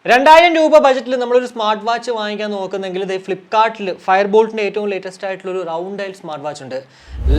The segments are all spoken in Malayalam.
2000 രൂപ ബജറ്റിൽ നമ്മളൊരു സ്മാർട്ട് വാച്ച് വാങ്ങിക്കാൻ നോക്കുന്നെങ്കിൽ ഇത് ഫ്ലിപ്കാർട്ടിൽ ഫയർബോൾട്ടിൻ്റെ ഏറ്റവും ലേറ്റസ്റ്റ് ആയിട്ടുള്ള ഒരു റൗണ്ട് ഡയൽ സ്മാർട്ട് വാച്ച് ഉണ്ട്.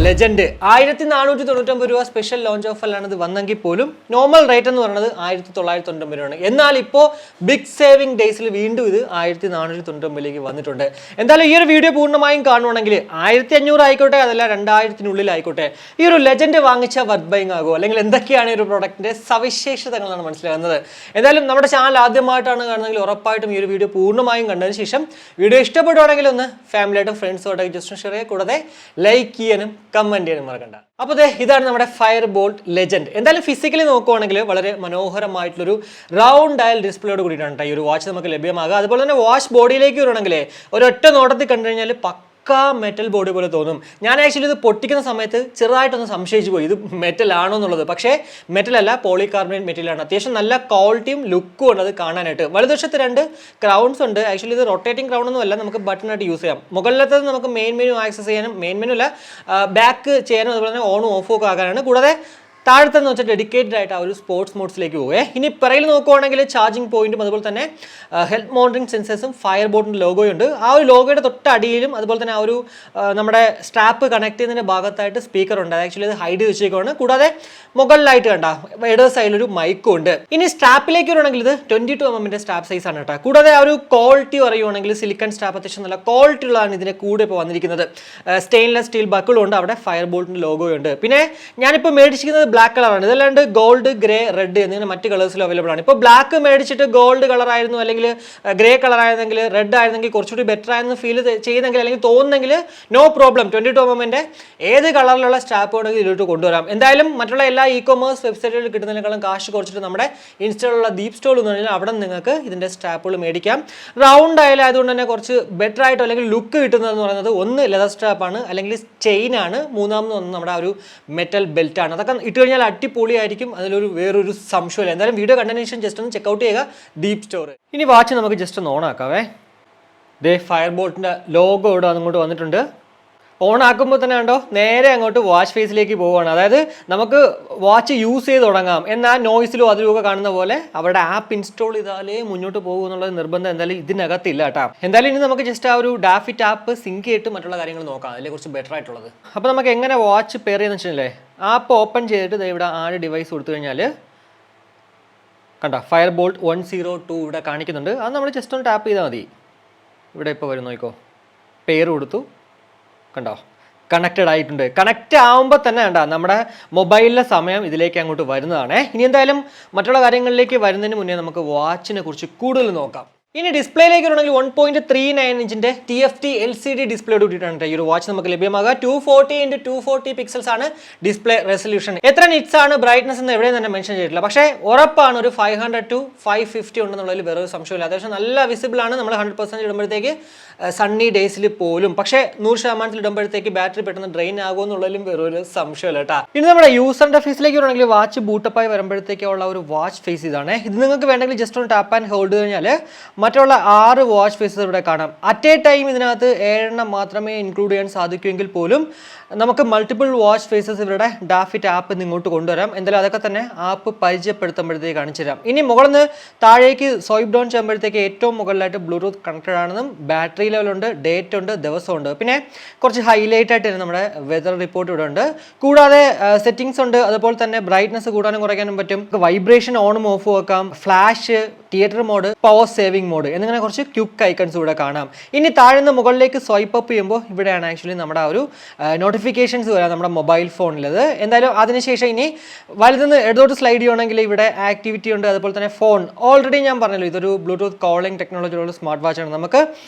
ലെജൻഡ് 1499 രൂപ സ്പെഷ്യൽ ലോഞ്ച് ഓഫറിലാണ് ഇത് വന്നെങ്കിൽ പോലും നോർമൽ റേറ്റ് എന്ന് പറയുന്നത് 1999 രൂപയാണ്. എന്നാൽ ഇപ്പോൾ ബിഗ് സേവിംഗ് ഡേയ്സിൽ വീണ്ടും ഇത് 1499 വന്നിട്ടുണ്ട്. എന്തായാലും ഈ ഒരു വീഡിയോ പൂർണ്ണമായും കാണുവാണെങ്കിൽ 1500 ആയിക്കോട്ടെ അതല്ല 2000 ആയിക്കോട്ടെ ഈ ഒരു ലെജൻഡ് വാങ്ങിച്ച വർത്ത് ബൈങ് ആകുമോ അല്ലെങ്കിൽ എന്തൊക്കെയാണ് ഈ ഒരു പ്രൊഡക്റ്റിന്റെ സവിശേഷതകളാണ് മനസ്സിലാകുന്നത്. എന്തായാലും നമ്മുടെ ചാനൽ ആദ്യമായിട്ട് കാണുന്നെങ്കിൽ ഉറപ്പായിട്ടും ഈ ഒരു വീഡിയോ പൂർണ്ണമായും കണ്ടതിന് ശേഷം വീഡിയോ ഇഷ്ടപ്പെടുവാണെങ്കിൽ ഒന്ന് ഫാമിലിയായിട്ടും ഫ്രണ്ട്സുമായിട്ട് ജസ്റ്റ് ഷെയർ ചെയ്യുക, കൂടാതെ ലൈക്ക് ചെയ്യാനും കമന്റ് ചെയ്യാനും മറക്കണ്ട. അപ്പോൾ ഇതാണ് നമ്മുടെ ഫയർബോൾട്ട് ലെജൻഡ്. എന്തായാലും ഫിസിക്കലി നോക്കുവാണെങ്കിൽ വളരെ മനോഹരമായിട്ടുള്ളൊരു റൗണ്ട് ഡയൽ ഡിസ്പ്ലേയോട് കൂടിയിട്ടാണ് ഈ ഒരു വാച്ച് നമുക്ക് ലഭ്യമാകുക. അതുപോലെ തന്നെ വാച്ച് ബോഡിയിലേക്ക് വരണമെങ്കിൽ ഒരൊറ്റ നോട്ടത്തിൽ കണ്ടു കഴിഞ്ഞാൽ മെറ്റൽ ബോഡി പോലെ തോന്നും. ഞാൻ ആക്ച്വലി ഇത് പൊട്ടിക്കുന്ന സമയത്ത് ചെറുതായിട്ടൊന്ന് സംശയിച്ചു പോയി ഇത് മെറ്റൽ ആണോ എന്നുള്ളത്. പക്ഷേ മെറ്റൽ അല്ല, പോളികാർബണേറ്റ് മെറ്റീരിയലാണ്. അത്യാവശ്യം നല്ല ക്വാളിറ്റിയും ലുക്കും ഉണ്ട് അത് കാണാനായിട്ട്. വലതുവശത്ത് 2 ക്രൗൺസ് ഉണ്ട്. ആക്ച്വലി ഇത് റൊട്ടേറ്റിംഗ് ക്രൗൺ ഒന്നും അല്ല, നമുക്ക് ബട്ടണായിട്ട് യൂസ് ചെയ്യാം. മുകളിലത്തത് നമുക്ക് മെയിൻ മെനു ആക്സസ് ചെയ്യാനും, മെയിൻ മെനു അല്ല ബാക്ക് ചെയ്യാനും, അതുപോലെ തന്നെ ഓണും ഓഫും ഒക്കെ ആക്കാനാണ്. കൂടാതെ താഴത്തെന്ന് വെച്ചാൽ ഡെഡിക്കേറ്റഡ് ആയിട്ട് ആ ഒരു സ്പോർട്സ് മോഡ്സിലേക്ക് പോവേ. ഇനി പിറകിൽ നോക്കുവാണെങ്കിൽ ചാർജിങ് പോയിന്റും അതുപോലെ തന്നെ ഹെൽത്ത് മോണിറ്ററിംഗ് സെൻസേഴ്സും ഫയർബോൾട്ടിൻ്റെ ലോഗോയും ഉണ്ട്. ആ ഒരു ലോഗോയുടെ തൊട്ടടിയിലും അതുപോലെ തന്നെ ആ ഒരു നമ്മുടെ സ്ട്രാപ്പ് കണക്ട് ചെയ്യുന്നതിൻ്റെ ഭാഗത്തായിട്ട് സ്പീക്കർ ഉണ്ട്. ആക്ച്വലി അത് ഹൈഡ് വെച്ചേക്കുവാണ്. കൂടാതെ മുകളിലായിട്ട് കണ്ട ഇടത് സൈഡിലൊരു മൈക്കും ഉണ്ട്. ഇനി സ്ട്രാപ്പിലേക്ക് വരുവാണെങ്കിൽ ഇത് 22 mm സ്ട്രാപ്പ് സൈസ് ആണ് കേട്ടോ. കൂടാതെ ആ ഒരു ക്വാളിറ്റി പറയുവാണെങ്കിൽ സിലിക്കൺ സ്ട്രാപ്പ് അത്യാവശ്യം നല്ല ക്വാളിറ്റി ഉള്ളതാണ് ഇതിൻ്റെ കൂടെ ഇപ്പോൾ വന്നിരിക്കുന്നത്. സ്റ്റെയിൻലെസ് സ്റ്റീൽ ബക്കിളും ഉണ്ട്, അവിടെ ഫയർബോൾട്ടിൻ്റെ ലോഗോയും ഉണ്ട്. പിന്നെ ഞാനിപ്പോൾ മേടിച്ചിരിക്കുന്നത് ബ്ലാക്ക് കളറാണ്. ഇതല്ലാണ്ട് ഗോൾഡ്, ഗ്രേ, റെഡ് എന്നിങ്ങനെ മറ്റ് കളേഴ്സിലും അവൈലബിൾ ആണ്. ഇപ്പോൾ ബ്ലാക്ക് മേടിച്ചിട്ട് ഗോൾഡ് കളർ ആയിരുന്നു അല്ലെങ്കിൽ ഗ്രേ കളർ ആയിരുന്നെങ്കിൽ റെഡ് ആയിരുന്നെങ്കിൽ കുറച്ചുകൂടി ബെറ്റർ ആയെന്ന് ഫീൽ ചെയ്യുന്നെങ്കിൽ അല്ലെങ്കിൽ തോന്നുന്നെങ്കിൽ നോ പ്രോബ്ലം, 22 mm ഏത് കളറിലുള്ള സ്ട്രാപ്പ് വേണമെങ്കിൽ ഇതിലോട്ട് കൊണ്ടുവരാം. എന്തായാലും മറ്റുള്ള എല്ലാ ഇ-കൊമേഴ്സ് വെബ്സൈറ്റുകളിൽ കിട്ടുന്നതിനേക്കാളും കാശ് കുറച്ചിട്ട് നമ്മുടെ ഇൻസ്റ്റയിലുള്ള DeepZStore എന്ന് പറഞ്ഞാൽ അവിടെ നിങ്ങൾക്ക് ഇതിൻ്റെ സ്ട്രാപ്പുകൾ മേടിക്കാം. റൗണ്ട് ആയതുകൊണ്ട് തന്നെ കുറച്ച് ബെറ്റർ ആയിട്ടോ അല്ലെങ്കിൽ ലുക്ക് കിട്ടുന്നതെന്ന് പറയുന്നത് ഒന്ന് ലെതർ സ്ട്രാപ്പാണ്, അല്ലെങ്കിൽ ചെയിൻ ആണ്, മൂന്നാമതൊന്ന് നമ്മുടെ ഒരു മെറ്റൽ ബെൽറ്റ് ആണ്. അതൊക്കെ ഇട്ട് കഴിഞ്ഞാൽ അടിപൊളിയായിരിക്കും, അതിലൊരു വേറൊരു സംശയമില്ല. എന്തായാലും വീഡിയോ കണ്ടതിന് ശേഷം ജസ്റ്റ് ഒന്ന് ചെക്കൗട്ട് ചെയ്യുക DeepZStore. ഇനി വാച്ച് നമുക്ക് ജസ്റ്റ് ഒന്ന് ഓൺ ആക്കാവേ. ഫയർബോൾട്ടിൻ്റെ ലോഗോ ഇവിടെ അങ്ങോട്ട് വന്നിട്ടുണ്ട്. ഓൺ ആക്കുമ്പോൾ തന്നെ കണ്ടോ നേരെ അങ്ങോട്ട് വാച്ച് ഫേസിലേക്ക് പോവുകയാണ്. അതായത് നമുക്ക് വാച്ച് യൂസ് ചെയ്ത് തുടങ്ങാം, എന്നാൽ നോയ്സിലും അതിലുമൊക്കെ കാണുന്ന പോലെ അവരുടെ ആപ്പ് ഇൻസ്റ്റാൾ ചെയ്താലേ മുന്നോട്ട് പോകും എന്നുള്ളത് നിർബന്ധം എന്തായാലും ഇതിനകത്തില്ല കേട്ടോ. എന്തായാലും ഇനി നമുക്ക് ജസ്റ്റ് ആ ഒരു DaFit ആപ്പ് സിങ്ക് ചെയ്തിട്ട് മറ്റുള്ള കാര്യങ്ങൾ നോക്കാം, അതിലെ കുറച്ച് ബെറ്റർ ആയിട്ടുള്ളത്. അപ്പോൾ നമുക്ക് എങ്ങനെ വാച്ച് പെയർ ചെയ്യുന്ന വെച്ചില്ലേ, ആപ്പ് ഓപ്പൺ ചെയ്തിട്ട് ഇവിടെ ആഡ് ഡിവൈസ് കൊടുത്തു കഴിഞ്ഞാൽ കണ്ടോ ഫയർബോൾട്ട് 102 ഇവിടെ കാണിക്കുന്നുണ്ട്. അത് നമ്മൾ ജസ്റ്റ് ഒന്ന് ടാപ്പ് ചെയ്താൽ മതി. ഇവിടെ ഇപ്പോൾ വരും, നോക്കിക്കോ, പേര് കൊടുത്തു, കണ്ടോ കണക്റ്റഡ് ആയിട്ടുണ്ട്. കണക്റ്റ് ആകുമ്പോൾ തന്നെ കണ്ടോ നമ്മുടെ മൊബൈലിലെ സമയം ഇതിലേക്ക് അങ്ങോട്ട് വരുന്നതാണ്. ഇനി എന്തായാലും മറ്റുള്ള കാര്യങ്ങളിലേക്ക് വരുന്നതിന് മുന്നേ നമുക്ക് വാച്ചിനെ കുറിച്ച് കൂടുതൽ നോക്കാം. ഇനി ഡിസ്പ്ലേയിലേക്ക് വരണമെങ്കിൽ 1.39 ഇഞ്ചിന്റെ TFT LCD ഡിസ്പ്ലേയോട് കൂടിയിട്ടാണ് ഈ ഒരു വാച്ച് നമുക്ക് ലഭ്യമാകുക. 240x240 പിക്സൽസ് ആണ് ഡിസ്പ്ലേ റെസൊല്യൂഷൻ. എത്ര നിറ്റ്സ് ആണ് ബ്രൈറ്റ്നസ് എന്ന് എവിടെയും തന്നെ മെൻഷൻ ചെയ്തിട്ടില്ല. പക്ഷേ ഉറപ്പാണ് ഒരു 500 to 550 ഉണ്ടെന്നുള്ളതിൽ വേറൊരു സംശയമില്ല. അത്യാവശ്യം നല്ല വിസിബിൾ ആണ്. നമ്മൾ 100% ഇടുമ്പോഴത്തേക്ക് സണ്ണി ഡേയ്സിൽ പോലും. പക്ഷേ 100% ഇടുമ്പോഴത്തേക്ക് ബാറ്ററി പെട്ടെന്ന് ഡ്രെയിൻ ആകുമെന്നുള്ളതിലും വേറൊരു സംശയമില്ല കേട്ടോ. ഇനി നമ്മുടെ യൂസർ ഇന്റർഫേസിലേക്ക് വരണമെങ്കിൽ വാച്ച് ബൂട്ടപ്പായി വരുമ്പോഴത്തേക്കുള്ള ഒരു വാച്ച് ഫേസ് ഇതാണ്. ഇത് നിങ്ങൾക്ക് വേണമെങ്കിൽ ജസ്റ്റ് ഒന്ന് ടാപ്പ് ആൻഡ് ഹോൾഡ് കഴിഞ്ഞാൽ മറ്റുള്ള 6 വാച്ച് ഫേസസ് ഇവിടെ കാണാം. അറ്റ് എ ടൈം ഇതിനകത്ത് 7 എണ്ണം മാത്രമേ ഇൻക്ലൂഡ് ചെയ്യാൻ സാധിക്കുമെങ്കിൽ പോലും നമുക്ക് മൾട്ടിപ്പിൾ വാച്ച് ഫേസസ് ഇവരുടെ DaFit ആപ്പ് ഇങ്ങോട്ട് കൊണ്ടുവരാം. എന്തായാലും അതൊക്കെ തന്നെ ആപ്പ് പരിചയപ്പെടുത്തുമ്പോഴത്തേക്ക് കാണിച്ചു തരാം. ഇനി മുകളിൽ നിന്ന് താഴേക്ക് സ്വൈപ്പ് ഡൗൺ ചെയ്യുമ്പോഴത്തേക്ക് ഏറ്റവും മുകളിലായിട്ട് ബ്ലൂടൂത്ത് കണക്റ്റഡ് ആണെന്നും ബാറ്ററി ലെവലുണ്ട്, ഡേറ്റ് ഉണ്ട്, ദിവസമുണ്ട്. പിന്നെ കുറച്ച് ഹൈലൈറ്റ് ആയിട്ട് നമ്മുടെ വെതർ റിപ്പോർട്ട് ഇവിടെ ഉണ്ട്. കൂടാതെ സെറ്റിംഗ്സ് ഉണ്ട്, അതുപോലെ തന്നെ ബ്രൈറ്റ്നസ് കൂടാനും കുറയ്ക്കാനും പറ്റും. വൈബ്രേഷൻ ഓണും ഓഫും വെക്കാം, flash, theatre mode, power saving mode എന്നിങ്ങനെ കുറച്ച് ക്വിക്ക് ഐക്കൺസ് ഇവിടെ കാണാം. ഇനി താഴ്ന്ന മുകളിലേക്ക് സ്വൈപ്പ് അപ്പ് ചെയ്യുമ്പോൾ ഇവിടെയാണ് ആക്ച്വലി നമ്മുടെ ഒരു നോട്ടിഫിക്കേഷൻസ് വരാം നമ്മുടെ മൊബൈൽ ഫോണിലത്. എന്തായാലും അതിനുശേഷം ഇനി വലുതെന്ന് ഇടത്തോട്ട് സ്ലൈഡ് ചെയ്യണമെങ്കിൽ ഇവിടെ ആക്ടിവിറ്റി ഉണ്ട്, അതുപോലെ തന്നെ ഫോൺ. ഓൾറെഡി ഞാൻ പറഞ്ഞല്ലോ ഇതൊരു ബ്ലൂടൂത്ത് കോളിംഗ് ടെക്നോളജിയുള്ള സ്മാർട്ട് വാച്ച് ആണ്. നമുക്ക്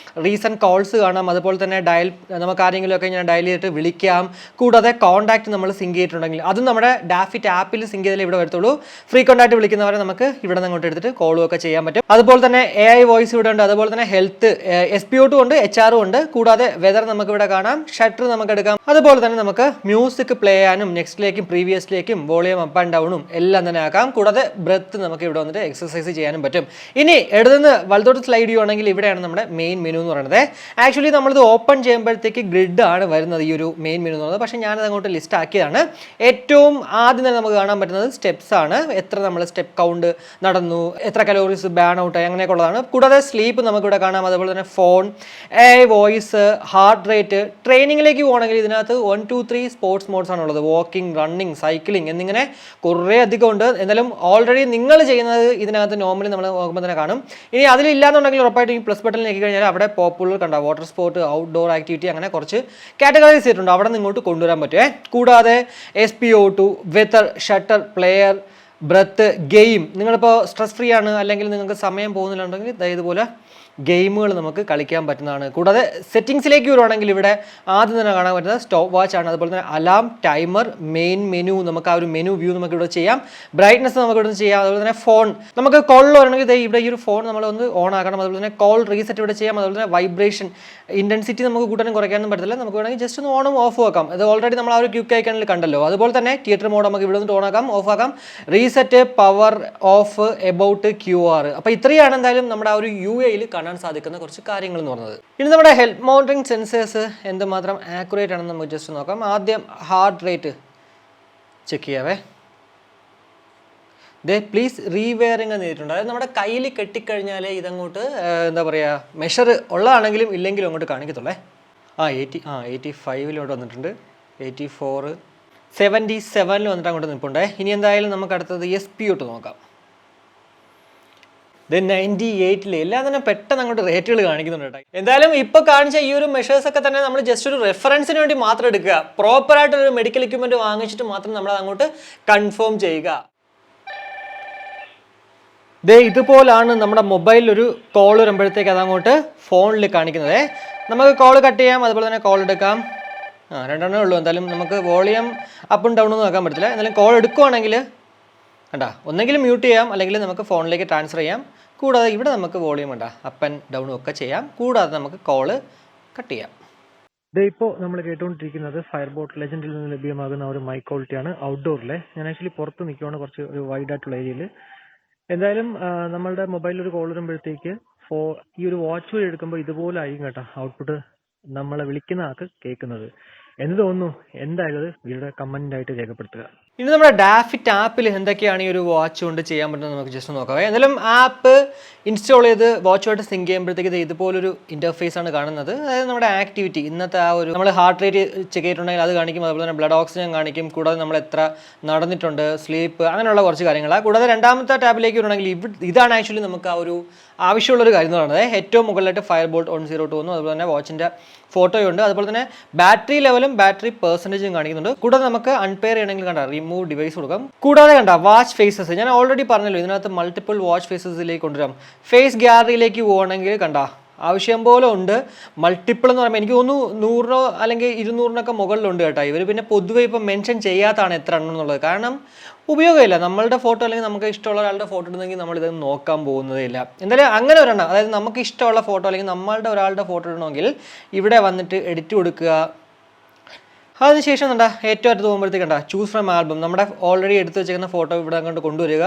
റീസെൻറ്റ് കോൾസ് കാണാം, അതുപോലെ തന്നെ നമുക്ക് ആരെങ്കിലും ഒക്കെ ഞാൻ ഡയൽ ചെയ്തിട്ട് വിളിക്കാം. കൂടാതെ കോൺടാക്ട് നമ്മൾ സിങ്ക് ചെയ്തിട്ടുണ്ടെങ്കിൽ അതും നമ്മുടെ DaFit ആപ്പിൽ സിങ്ക് ചെയ്താലേ ഇവിടെ വരത്തുള്ളൂ. ഫ്രീക്വൻ്റ് ആയിട്ട് വിളിക്കുന്നവരെ നമുക്ക് ഇവിടെ നിന്ന് അങ്ങോട്ട് എടുത്തിട്ട് കോളും ഒക്കെ ചെയ്യാൻ പറ്റും. അതുപോലെ തന്നെ AI വോയിസ് ഇവിടെ ഉണ്ട്, അതുപോലെ തന്നെ ഹെൽത്ത് SPO2 ഉണ്ട്, HR ഉണ്ട്. കൂടാതെ വെതർ നമുക്ക് ഇവിടെ കാണാം, ഷട്ടർ നമുക്ക് എടുക്കാം. അതുപോലെ തന്നെ നമുക്ക് മ്യൂസിക് പ്ലേ ചെയ്യാനും നെക്സ്റ്റിലേക്കും പ്രീവിയസിലേക്കും വോളിയം അപ്പ് ആൻഡ് ഡൗണും എല്ലാം തന്നെ ആക്കാം. കൂടാതെ ബ്രെത്ത് നമുക്ക് ഇവിടെ വന്നിട്ട് എക്സസൈസ് ചെയ്യാനും പറ്റും. ഇനി ഇടതുനിന്ന് വലത്തോട്ട് സ്ലൈഡ് ചെയ്യുവാണെങ്കിൽ ഇവിടെയാണ് നമ്മുടെ മെയിൻ മെനു എന്ന് പറയുന്നത്. ആക്ച്വലി നമ്മളിത് ഓപ്പൺ ചെയ്യുമ്പോഴത്തേക്ക് ഗ്രിഡ് ആണ് വരുന്നത് ഈ ഒരു മെയിൻ മെനു എന്ന് പറയുന്നത്. പക്ഷേ ഞാനത് അങ്ങോട്ട് ലിസ്റ്റ് ആക്കിയതാണ്. ഏറ്റവും ആദ്യം തന്നെ നമുക്ക് കാണാൻ പറ്റുന്നത് സ്റ്റെപ്സ് ആണ്. എത്ര നമ്മൾ സ്റ്റെപ്പ് കൗണ്ട് നടന്നു, എത്ര കലോറീസ് ഫ്യൂസ് ബാൻ ഔട്ട് അങ്ങനെയൊക്കെ ഉള്ളതാണ്. കൂടാതെ സ്ലീപ്പ് നമുക്കിവിടെ കാണാം. അതുപോലെ തന്നെ ഫോൺ, വോയിസ്, ഹാർട്ട് റേറ്റ്. ട്രെയിനിങ്ങിലേക്ക് പോകണമെങ്കിൽ ഇതിനകത്ത് 1, 2, 3 സ്പോർട്സ് മോഡ്സ് ആണുള്ളത്. വാക്കിംഗ്, റണ്ണിങ്, സൈക്ലിംഗ് എന്നിങ്ങനെ കുറേ അധികം ഉണ്ട്. എന്തായാലും ഓൾറെഡി നിങ്ങൾ ചെയ്യുന്നത് ഇതിനകത്ത് നോർമലി നമ്മൾ നോക്കുമ്പോൾ തന്നെ കാണും. ഇനി അതിലില്ലാന്നുണ്ടെങ്കിൽ ഉറപ്പായിട്ടും ഈ പ്ലസ് ബട്ടൺ ഞെക്കി കഴിഞ്ഞാൽ അവിടെ പോപ്പുലർ കണ്ട വാട്ടർ സ്പോർട്ട്, ഔട്ട്ഡോർ ആക്ടിവിറ്റി അങ്ങനെ കുറച്ച് കാറ്റഗറൈസ് ചെയ്തിട്ടുണ്ട്. അവിടെ നിന്ന് ഇങ്ങോട്ട് കൊണ്ടുവരാൻ പറ്റുമേ. കൂടാതെ SPO2, weather, shutter, player, breath, game. നിങ്ങളിപ്പോൾ സ്ട്രെസ് ഫ്രീ ആണ് അല്ലെങ്കിൽ നിങ്ങൾക്ക് സമയം പോകുന്നില്ലുണ്ടെങ്കിൽ ഇതുപോലെ ഗെയിമുകൾ നമുക്ക് കളിക്കാൻ പറ്റുന്നതാണ്. കൂടാതെ സെറ്റിംഗ്സിലേക്ക് വരുവാണെങ്കിൽ ഇവിടെ ആദ്യം തന്നെ കാണാൻ പറ്റുന്നത് സ്റ്റോപ്പ് വാച്ച് ആണ്. അതുപോലെ തന്നെ അലാം, ടൈമർ, മെയിൻ മെനു, നമുക്ക് ആ ഒരു മെനു വ്യൂ നമുക്ക് ഇവിടെ ചെയ്യാം. ബ്രൈറ്റ്നസ് നമുക്ക് ഇവിടെ ചെയ്യാം. അതുപോലെ തന്നെ ഫോൺ നമുക്ക് കോളിൽ വരണമെങ്കിൽ ഇവിടെ ഈ ഒരു ഫോൺ നമ്മൾ ഒന്ന് ഓൺ ആക്കണം. അതുപോലെ തന്നെ കോൾ റീസെറ്റ് ഇവിടെ ചെയ്യാം. അതുപോലെ തന്നെ വൈബ്രേഷൻ ഇൻറ്റൻസിറ്റി നമുക്ക് കൂട്ടാനും കുറയ്ക്കാനും പറ്റില്ല. നമുക്ക് വേണമെങ്കിൽ ജസ്റ്റ് ഒന്ന് ഓണും ഓഫ് ആക്കാം. അത് ഓൾറെഡി നമ്മൾ ആ ഒരു ക്വിക്ക് ഐക്കണിൽ കണ്ടല്ലോ. അതുപോലെ തന്നെ തിയേറ്റർ മോഡ് നമുക്ക് ഇവിടെ നിന്ന് ഓൺ ആക്കാം, ഓഫ് ആക്കാം. Reset, power of, about, QR. അപ്പോൾ ഇത്രയാണ് എന്തായാലും നമ്മുടെ ആ ഒരു UIയിൽ കാണാൻ സാധിക്കുന്ന കുറച്ച് കാര്യങ്ങൾ എന്ന് പറയുന്നത്. ഇനി നമ്മുടെ ഹെൽത്ത് മോണിറ്ററിംഗ് സെൻസേഴ്സ് എന്തുമാത്രം ആക്യുറേറ്റ് ആണെന്ന് നമുക്ക് ജസ്റ്റ് നോക്കാം. ആദ്യം ഹാർട്ട് റേറ്റ് ചെക്ക് ചെയ്യാവേ. പ്ലീസ് റീവെയറിങ് എന്ന് ചെയ്തിട്ടുണ്ട്. അതായത് നമ്മുടെ കയ്യിൽ കെട്ടിക്കഴിഞ്ഞാൽ ഇതങ്ങോട്ട് എന്താ പറയുക, മെഷർ ഉള്ളതാണെങ്കിലും ഇല്ലെങ്കിലും അങ്ങോട്ട് കാണിക്കത്തുള്ളേ. 85 വന്നിട്ടുണ്ട്, 84, 77 വന്നിട്ട് അങ്ങോട്ട് നിൽപ്പുണ്ടേ. ഇനി എന്തായാലും നമുക്ക് അടുത്തത് SPO2 നോക്കാം. 98 എല്ലാം തന്നെ പെട്ടെന്ന് അങ്ങോട്ട് റേറ്റുകൾ കാണിക്കുന്നുണ്ട് കേട്ടോ. എന്തായാലും ഇപ്പോൾ കാണിച്ച ഈ ഒരു മെഷേഴ്സ് ഒക്കെ തന്നെ നമ്മൾ ജസ്റ്റ് ഒരു റെഫറൻസിന് വേണ്ടി മാത്രം എടുക്കുക. പ്രോപ്പറായിട്ടൊരു മെഡിക്കൽ എക്യുപ്മെൻറ്റ് വാങ്ങിച്ചിട്ട് മാത്രം നമ്മൾ അങ്ങോട്ട് കൺഫേം ചെയ്യുക. ഇതുപോലാണ് നമ്മുടെ മൊബൈലിൽ ഒരു കോൾ വരുമ്പോഴത്തേക്ക് അതങ്ങോട്ട് ഫോണിൽ കാണിക്കുന്നത്. നമുക്ക് കോൾ കട്ട് ചെയ്യാം, അതുപോലെ തന്നെ കോൾ എടുക്കാം. രണ്ടെണ്ണേ ഉള്ളൂ. എന്തായാലും നമുക്ക് വോളിയം അപ്പും ഡൗണും നോക്കാൻ പറ്റില്ല. എന്തായാലും കോൾ എടുക്കുവാണെങ്കിൽ കണ്ടാ ഒന്നെങ്കിലും മ്യൂട്ട് ചെയ്യാം, അല്ലെങ്കിൽ നമുക്ക് ഫോണിലേക്ക് ട്രാൻസ്ഫർ ചെയ്യാം. കൂടാതെ ഇവിടെ നമുക്ക് വോളിയം അപ്പ് ആൻഡ് ഡൗണും ഒക്കെ ചെയ്യാം. കൂടാതെ നമുക്ക് കോള് കട്ട് ചെയ്യാം. ഇപ്പോൾ നമ്മൾ കേട്ടുകൊണ്ടിരിക്കുന്നത് ഫയർബോൾട്ട് ലെജൻഡിൽ നിന്ന് ലഭ്യമാകുന്ന ഒരു മൈക്ക് ക്വാളിറ്റിയാണ് ഔട്ട്ഡോറിലെ. ഞാൻ ആക്ച്വലി പുറത്ത് നിൽക്കുവാണ്, കുറച്ച് ഒരു വൈഡ് ആയിട്ടുള്ള ഏരിയയിൽ. എന്തായാലും നമ്മളുടെ മൊബൈലിൽ ഒരു കോൾ വരുമ്പോഴത്തേക്ക് ഈ ഒരു വാച്ച് വഴി എടുക്കുമ്പോൾ ഇതുപോലെ ആയിരിക്കും കേട്ടോ ഔട്ട്പുട്ട് നമ്മളെ വിളിക്കുന്ന ആൾക്ക് കേൾക്കുന്നത്. എന്ത് തോന്നുന്നു? എന്തായാലും വീഡിയോ കമന്റ് ആയിട്ട് രേഖപ്പെടുത്തുക. ഇനി നമ്മുടെ DaFit ആപ്പിൽ എന്തൊക്കെയാണ് ഈ ഒരു വാച്ച് കൊണ്ട് ചെയ്യാൻ പറ്റുന്നത് നമുക്ക് ജസ്റ്റ് നോക്കാം. എന്തായാലും ആപ്പ് ഇൻസ്റ്റാൾ ചെയ്ത് വാച്ചുമായിട്ട് സിങ്ക് ചെയ്യുമ്പോഴത്തേക്ക് ഇതുപോലൊരു ഇന്റർഫേസ് ആണ് കാണുന്നത്. അതായത് നമ്മുടെ ആക്ടിവിറ്റി, ഇന്നത്തെ ആ ഒരു നമ്മൾ ഹാർട്ട് റേറ്റ് ചെക്ക് ചെയ്തിട്ടുണ്ടെങ്കിൽ അത് കാണിക്കും. അതുപോലെ തന്നെ ബ്ലഡ് ഓക്സിജൻ കാണിക്കും. കൂടാതെ നമ്മൾ എത്ര നടന്നിട്ടുണ്ട്, സ്ലീപ്പ്, അങ്ങനെയുള്ള കുറച്ച് കാര്യങ്ങളാണ്. കൂടാതെ രണ്ടാമത്തെ ടാബിലേക്ക് വരണമെങ്കിൽ ഇതാണ് ആക്ച്വലി നമുക്ക് ആ ഒരു ആവശ്യമുള്ളൊരു കാര്യം എന്ന് പറയുന്നത്. ഏറ്റവും മുകളിലായിട്ട് Fireboltt 102 എന്നും അതുപോലെ തന്നെ വാച്ചിൻ്റെ ഫോട്ടോയുണ്ട്. അതുപോലെ തന്നെ ബാറ്ററി ലെവലും ബാറ്ററി പെർസെൻറ്റേജും കാണിക്കുന്നുണ്ട്. കൂടാതെ നമുക്ക് അൺപെയർ ചെയ്യണമെങ്കിൽ കണ്ട റിമൂവ് ഡിവൈസ് കൊടുക്കാം. കൂടാതെ കണ്ട വാച്ച് ഫേസസ്, ഞാൻ ഓൾറെഡി പറഞ്ഞല്ലോ ഇതിനകത്ത് മൾട്ടിപ്പിൾ വാച്ച് ഫേസസിലേക്ക് കൊണ്ടുവരാം. ഫേസ് ഗ്യാലറിയിലേക്ക് പോകണമെങ്കിൽ കണ്ട ആവശ്യം പോലെ ഉണ്ട്. മൾട്ടിപ്പിൾ എന്ന് പറയുമ്പോൾ എനിക്ക് തോന്നുന്നു 100 അല്ലെങ്കിൽ 200 മുകളിലുണ്ട് കേട്ടോ. ഇവർ പിന്നെ പൊതുവെ ഇപ്പം മെൻഷൻ ചെയ്യാത്തതാണ് എത്ര എണ്ണം എന്നുള്ളത്. കാരണം ഉപയോഗമില്ല. നമ്മളുടെ ഫോട്ടോ അല്ലെങ്കിൽ നമുക്ക് ഇഷ്ടമുള്ള ഒരാളുടെ ഫോട്ടോ ഇടുന്നെങ്കിൽ നമ്മളിത് നോക്കാൻ പോകുന്നതേ ഇല്ല. എന്തായാലും അങ്ങനെ ഒരെണ്ണം, അതായത് നമുക്ക് ഇഷ്ടമുള്ള ഫോട്ടോ അല്ലെങ്കിൽ നമ്മളുടെ ഒരാളുടെ ഫോട്ടോ ഇടണമെങ്കിൽ ഇവിടെ വന്നിട്ട് എഡിറ്റ് കൊടുക്കുക. അതിനുശേഷം ഏറ്റവും അടുത്ത് പോകുമ്പോഴത്തേക്ക് ചൂസ് ഫ്രം ആൽബം, നമ്മുടെ ഓൾറെഡി എടുത്ത് വെച്ചിരിക്കുന്ന ഫോട്ടോ ഇവിടെ അങ്ങോട്ട് കൊണ്ടുവരിക.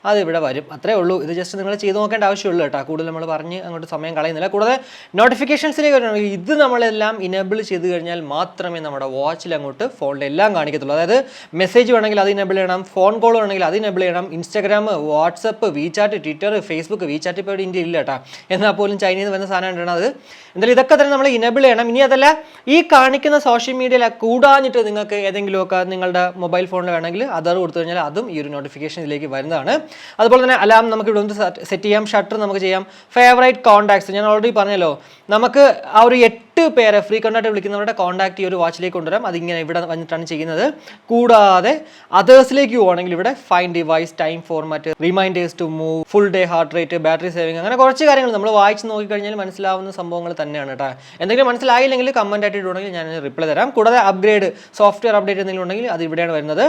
അത് ഇവിടെ വരും. അത്രേ ഉള്ളൂ. ഇത് ജസ്റ്റ് നിങ്ങൾ ചെയ്ത് നോക്കേണ്ട ആവശ്യമുള്ളൂ കേട്ടോ. കൂടുതൽ നമ്മൾ പറഞ്ഞ് അങ്ങോട്ട് സമയം കളയുന്നില്ല. കൂടാതെ നോട്ടിഫിക്കേഷൻസിലേക്ക് വരണമെങ്കിൽ ഇത് നമ്മളെല്ലാം ഇനേബിൾ ചെയ്ത് കഴിഞ്ഞാൽ മാത്രമേ നമ്മുടെ വാച്ചിൽ അങ്ങോട്ട് ഫോണിൽ എല്ലാം കാണിക്കത്തുള്ളൂ. അതായത് മെസ്സേജ് വേണമെങ്കിൽ അത് ഇനേബിൾ ചെയ്യണം, ഫോൺ കോൾ വേണമെങ്കിൽ അത് ഇനേബിൾ ചെയ്യണം. Instagram, WhatsApp, WeChat, Twitter, Facebook. WeChat ഇപ്പോൾ ഇന്ത്യ ഇല്ല കേട്ടോ, എന്നാൽ പോലും ചൈനയിൽ നിന്ന് വരുന്ന സാധനം അത്. എന്തായാലും ഇതൊക്കെ തന്നെ നമ്മൾ ഇനേബിൾ ചെയ്യണം. ഇനി അതല്ല, ഈ കാണിക്കുന്ന സോഷ്യൽ മീഡിയയിൽ കൂടാഞ്ഞിട്ട് നിങ്ങൾക്ക് ഏതെങ്കിലുമൊക്കെ നിങ്ങളുടെ മൊബൈൽ ഫോണിൽ വേണമെങ്കിൽ അതർ കൊടുത്തു കഴിഞ്ഞാൽ അതും ഈ ഒരു നോട്ടിഫിക്കേഷൻ ഇതിലേക്ക് വരുന്നതാണ്. അതുപോലെ തന്നെ അലാം നമുക്ക് ഇവിടെ ഒന്ന് സെറ്റ് ചെയ്യാം, ഷട്ടർ നമുക്ക് ചെയ്യാം. ഫേവറേറ്റ് കോൺടാക്ട്സ് ഞാൻ ഓൾറെഡി പറഞ്ഞല്ലോ, നമുക്ക് ആ ഒരു 8 പേരെ ഫ്രീ കോൺടാക്ട് വിളിക്കുന്നവരുടെ കോൺടാക്ട് ഈ ഒരു വാച്ചിലേക്ക് കൊണ്ടുവരാം. അതിങ്ങനെ ഇവിടെ വന്നിട്ടാണ് ചെയ്യുന്നത്. കൂടാതെ അതേഴ്സിലേക്ക് പോകണമെങ്കിൽ ഇവിടെ find device, time format, reminders to move, full day heart rate, battery saving, അങ്ങനെ കുറച്ച് കാര്യങ്ങൾ നമ്മൾ വായിച്ച് നോക്കിക്കഴിഞ്ഞാൽ മനസ്സിലാവുന്ന സംഭവങ്ങൾ തന്നെയാണ് കേട്ടോ. എന്തെങ്കിലും മനസ്സിലായില്ലെങ്കിൽ കമന്റ് ആയിട്ട് ഇടുകയാണെങ്കിൽ ഞാൻ റിപ്ലൈ തരാം. കൂടാതെ അപ്ഗ്രേഡ്, സോഫ്റ്റ്വെയർ അപ്ഡേറ്റ് എന്തെങ്കിലും ഉണ്ടെങ്കിൽ അത് ഇവിടെയാണ് വരുന്നത്.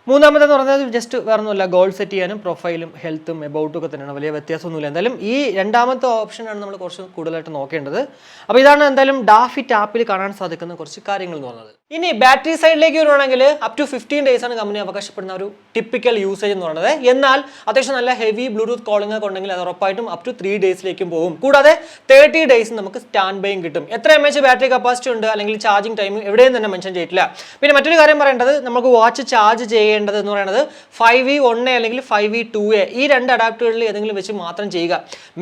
മൂന്നാമതെന്ന് പറഞ്ഞാൽ ജസ്റ്റ് വേറൊന്നുമില്ല, ഗോൾ സെറ്റ് ചെയ്യാനും പ്രൊഫൈലും ഹെൽത്തും എബൌട്ടും ഒക്കെ തന്നെയാണ്. വലിയ വ്യത്യാസമൊന്നുമില്ല. എന്തായാലും ഈ രണ്ടാമത്തെ ഓപ്ഷനാണ് നമ്മൾ കുറച്ച് കൂടുതലായിട്ട് നോക്കേണ്ടത്. അപ്പോൾ ഇതാണ് എന്തായാലും DaFit ആപ്പിൽ കാണാൻ സാധിക്കുന്ന കുറച്ച് കാര്യങ്ങൾ എന്ന് പറയുന്നത്. ഇനി ബാറ്ററി സൈഡിലേക്ക് വരുവാണെങ്കിൽ അപ് ടു 15 days ആണ് കമ്പനി അവകാശപ്പെടുന്ന ഒരു ടിപ്പിക്കൽ യൂസേജ് എന്ന് പറയുന്നത്. എന്നാൽ അത്യാവശ്യം നല്ല ഹെവി ബ്ലൂടൂത്ത് കോളിംഗ് ഒക്കെ ഉണ്ടെങ്കിൽ അത് ഉറപ്പായിട്ടും അപ് ടു 3 daysലേക്കും പോകും. കൂടാതെ 30 days നമുക്ക് സ്റ്റാൻഡ് ബൈയും കിട്ടും. എത്ര mAh ബാറ്ററി കപ്പാസിറ്റി ഉണ്ട് അല്ലെങ്കിൽ ചാർജിങ് ടൈം എവിടെയും തന്നെ മെൻഷൻ ചെയ്തിട്ടില്ല. പിന്നെ മറ്റൊരു കാര്യം പറയേണ്ടത്, നമുക്ക് വാച്ച് ചാർജ് ചെയ്യേണ്ട ചെയ്യേണ്ടത് എന്ന് പറയുന്നത് 5V1A അല്ലെങ്കിൽ 5V2A ഈ രണ്ട് അഡാപ്റ്ററുകളിൽ ഏതെങ്കിലും വെച്ച് മാത്രം ചെയ്യുക.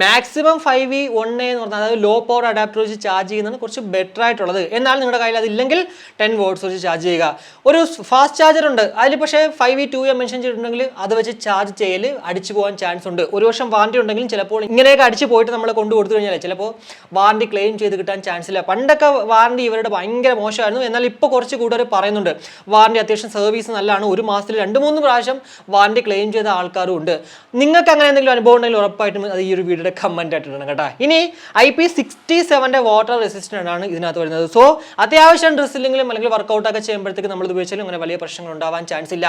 മാക്സിമം 5V1A എന്ന് പറഞ്ഞാൽ അതായത് ലോ പവർ അഡാപ്റ്റർ വെച്ച് ചാർജ് ചെയ്യുന്നതാണ് കുറച്ച് ബെറ്റർ ആയിട്ടുള്ളത്. എന്നാൽ നിങ്ങളുടെ കയ്യിൽ അതില്ലെങ്കിൽ 10 watts വെച്ച് ചാർജ് ചെയ്യുക. ഒരു ഫാസ്റ്റ് ചാർജർ ഉണ്ട്, അതിൽ പക്ഷേ 5V2A മെൻഷൻ ചെയ്തിട്ടുണ്ടെങ്കിൽ അത് വെച്ച് ചാർജ് ചെയ്യൽ അടിച്ചു പോകാൻ ചാൻസ് ഉണ്ട്. ഒരു വർഷം വാറണ്ടി ഉണ്ടെങ്കിലും ചിലപ്പോൾ ഇങ്ങനെയൊക്കെ അടിച്ചു പോയിട്ട് നമ്മൾ കൊണ്ടു കൊടുത്തു കഴിഞ്ഞാൽ ചിലപ്പോൾ വാറണ്ടി ക്ലെയിം ചെയ്ത് കിട്ടാൻ ചാൻസ് ഇല്ല. പണ്ടൊക്കെ വാറണ്ടി ഇവരുടെ ഭയങ്കര മോശമായിരുന്നു. എന്നാൽ ഇപ്പോൾ കുറച്ച് കൂടുതൽ പറയുന്നുണ്ട് വാറണ്ടി അത്യാവശ്യം സർവീസ് നല്ലതാണ്, ഒരു മാസത്തിൽ 2-3 പ്രാവശ്യം വാറണ്ടി ക്ലെയിം ചെയ്ത ആൾക്കാരും ഉണ്ട്. നിങ്ങൾക്ക് അങ്ങനെ എന്തെങ്കിലും അനുഭവം ഉണ്ടെങ്കിൽ ഉറപ്പായിട്ടും അത് ഈ ഒരു വീഡിയോയുടെ കമന്റ് ആയിട്ടിടണം കേട്ടോ. ഇനി IP67 വാട്ടർ റെസിസ്റ്റന്റ് ആണ് ഇതിനകത്ത് വരുന്നത്. സോ അത്യാവശ്യം ഡ്രസ്സിലെങ്കിലും അല്ലെങ്കിൽ വർക്കൗട്ട് ഒക്കെ ചെയ്യുമ്പോഴത്തേക്ക് നമ്മൾ ഇത് ഉപയോഗിച്ചാലും അങ്ങനെ വലിയ പ്രശ്നങ്ങൾ ഉണ്ടാവാൻ ചാൻസ് ഇല്ല.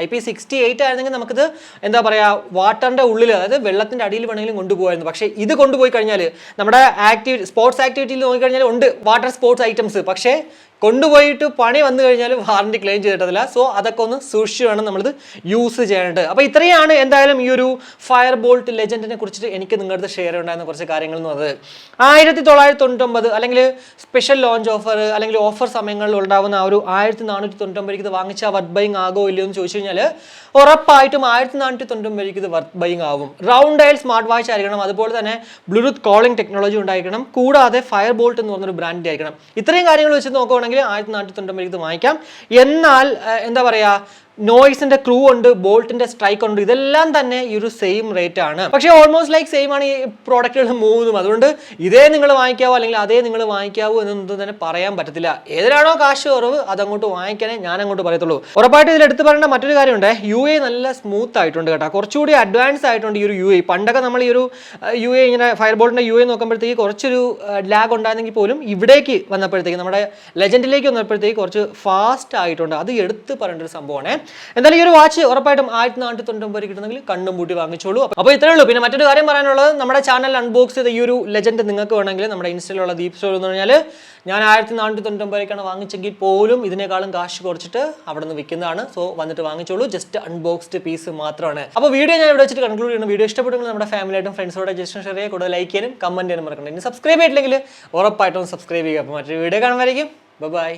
IP68 ആയിരുന്നെങ്കിൽ നമുക്കിത് എന്താ പറയുക വാട്ടറിന്റെ ഉള്ളിൽ അതായത് വെള്ളത്തിന്റെ അടിയിൽ വേണമെങ്കിലും കൊണ്ടുപോകായിരുന്നു. പക്ഷേ ഇത് കൊണ്ടുപോയി കഴിഞ്ഞാൽ നമ്മുടെ സ്പോർട്സ് ആക്ടിവിറ്റിയിൽ നോക്കിക്കഴിഞ്ഞാൽ ഉണ്ട് വാട്ടർ സ്പോർട്സ് ഐറ്റംസ്, പക്ഷേ കൊണ്ടുപോയിട്ട് പണി വന്നു കഴിഞ്ഞാൽ വാറണ്ടി ക്ലെയിം ചെയ്തിട്ടില്ല. സോ അതൊക്കെ ഒന്ന് സൂക്ഷിച്ച് വേണം നമ്മളിത് യൂസ് ചെയ്യാനായിട്ട്. അപ്പോൾ ഇത്രയാണ് എന്തായാലും ഈ ഒരു Firebolt ലെജൻഡിനെ കുറിച്ചിട്ട് എനിക്ക് നിങ്ങളുടെ ഷെയർ ഉണ്ടായിരുന്ന കുറച്ച് കാര്യങ്ങൾ എന്ന് പറഞ്ഞത്. 1999 അല്ലെങ്കിൽ സ്പെഷ്യൽ ലോഞ്ച് ഓഫർ അല്ലെങ്കിൽ ഓഫർ സമയങ്ങളിൽ ഉണ്ടാകുന്ന ആ ഒരു 1499 ഇത് വാങ്ങിച്ചാൽ വർത്ത് ബൈങ് ആകോ ഇല്ലയോ എന്ന് ചോദിച്ചു കഴിഞ്ഞാൽ ഉറപ്പായിട്ടും 1499 ഇത് വർത്ത് ബൈങ് ആവും. റൗണ്ട് ഡയൽ സ്മാർട്ട് വാച്ച് ആയിരിക്കണം, അതുപോലെ തന്നെ ബ്ലൂടൂത്ത് കോളിംഗ് ടെക്നോളജി ഉണ്ടായിരിക്കണം, കൂടാതെ Firebolt എന്ന് പറഞ്ഞൊരു ബ്രാൻഡ് ആയിരിക്കണം. ഇത്രയും കാര്യങ്ങൾ വെച്ച് നോക്കുകയാണെങ്കിൽ 1499 ഇത് വാങ്ങിക്കാം. എന്നാൽ എന്താ പറയുക നോയ്സിന്റെ ക്രൂ ഉണ്ട്, ബോൾട്ടിന്റെ സ്ട്രൈക്ക് ഉണ്ട്, ഇതെല്ലാം തന്നെ ഈ ഒരു സെയിം റേറ്റ് ആണ്. പക്ഷേ ഓൾമോസ്റ്റ് ലൈക്ക് സെയിം ആണ് ഈ പ്രോഡക്റ്റുകൾ മൂന്നും. അതുകൊണ്ട് ഇതേ നിങ്ങൾ വാങ്ങിക്കാവോ അല്ലെങ്കിൽ അതേ നിങ്ങൾ വാങ്ങിക്കാവോ എന്നൊന്നും തന്നെ പറയാൻ പറ്റത്തില്ല. ഏതിനാണോ കാശ് കുറവ് അതങ്ങോട്ട് വാങ്ങിക്കാനേ ഞാൻ അങ്ങോട്ട് പറയത്തുള്ളൂ. ഉറപ്പായിട്ട് ഇതിൽ എടുത്ത് പറയേണ്ട മറ്റൊരു കാര്യമുണ്ട്, UA നല്ല സ്മൂത്ത് ആയിട്ടുണ്ട് കേട്ടോ, കുറച്ചുകൂടി അഡ്വാൻസ് ആയിട്ടുണ്ട് ഈ ഒരു UA. പണ്ടൊക്കെ നമ്മൾ ഈ ഒരു UA ഇങ്ങനെ ഫയർബോൾട്ടിന്റെ UA നോക്കുമ്പോഴത്തേക്ക് കുറച്ചൊരു ലാഗ് ഉണ്ടായിരുന്നെങ്കിൽ പോലും ഇവിടേക്ക് വന്നപ്പോഴത്തേക്ക് നമ്മുടെ ലെജൻഡിലേക്ക് വന്നപ്പോഴത്തേക്ക് കുറച്ച് ഫാസ്റ്റ് ആയിട്ടുണ്ട്. അത് എടുത്ത് പറയേണ്ട ഒരു സംഭവമാണ്. എന്തായാലും ഈ ഒരു വാച്ച് ഉറപ്പായിട്ടും 1499 കിട്ടുന്നെങ്കിൽ കണ്ണും പൂട്ടി വാങ്ങിച്ചോളൂ. അപ്പോൾ ഇത്രയേ ഉള്ളൂ. പിന്നെ മറ്റൊരു കാര്യം പറയാനുള്ളത്, നമ്മുടെ ചാനൽ അൺബോക്സ് ചെയ്ത ഈ ഒരു ലെജൻഡ് നിങ്ങൾക്ക് വേണമെങ്കിൽ നമ്മുടെ ഇൻസ്റ്റയിലുള്ള DeepZStore എന്ന് പറഞ്ഞാൽ ഞാൻ 1499 വാങ്ങിച്ചെങ്കിൽ പോലും ഇതിനേക്കാളും കാശ് കുറച്ചിട്ട് അവിടെ നിന്ന് വിൽക്കുന്നതാണ്. സോ വന്നിട്ട് വാങ്ങിച്ചോളൂ, ജസ്റ്റ് അൺബോക്സ്ഡ് പീസ് മാത്രമാണ്. അപ്പോൾ വീഡിയോ ഞാൻ ഇവിടെ വെച്ചിട്ട് കൺക്ലൂഡ് ചെയ്യുന്നു. വീഡിയോ ഇഷ്ടപ്പെട്ടെങ്കിൽ നമ്മുടെ ഫാമിലിയായിട്ടും ഫ്രണ്ട്സോടെ ജസ്റ്റ് ഷെയർ ചെയ്യുക, കൂടുതൽ ലൈക്ക് ചെയ്യാനും കമന്റ് ചെയ്യാനും മറക്കണ്ട. ഇനി സബ്സ്ക്രൈബ് ചെയ്തിട്ടില്ലെങ്കിൽ ഉറപ്പായിട്ടും സബ്സ്ക്രൈബ് ചെയ്യുക. അപ്പോൾ മറ്റൊരു വീഡിയോ കാണുമായിരിക്കും. ബൈ.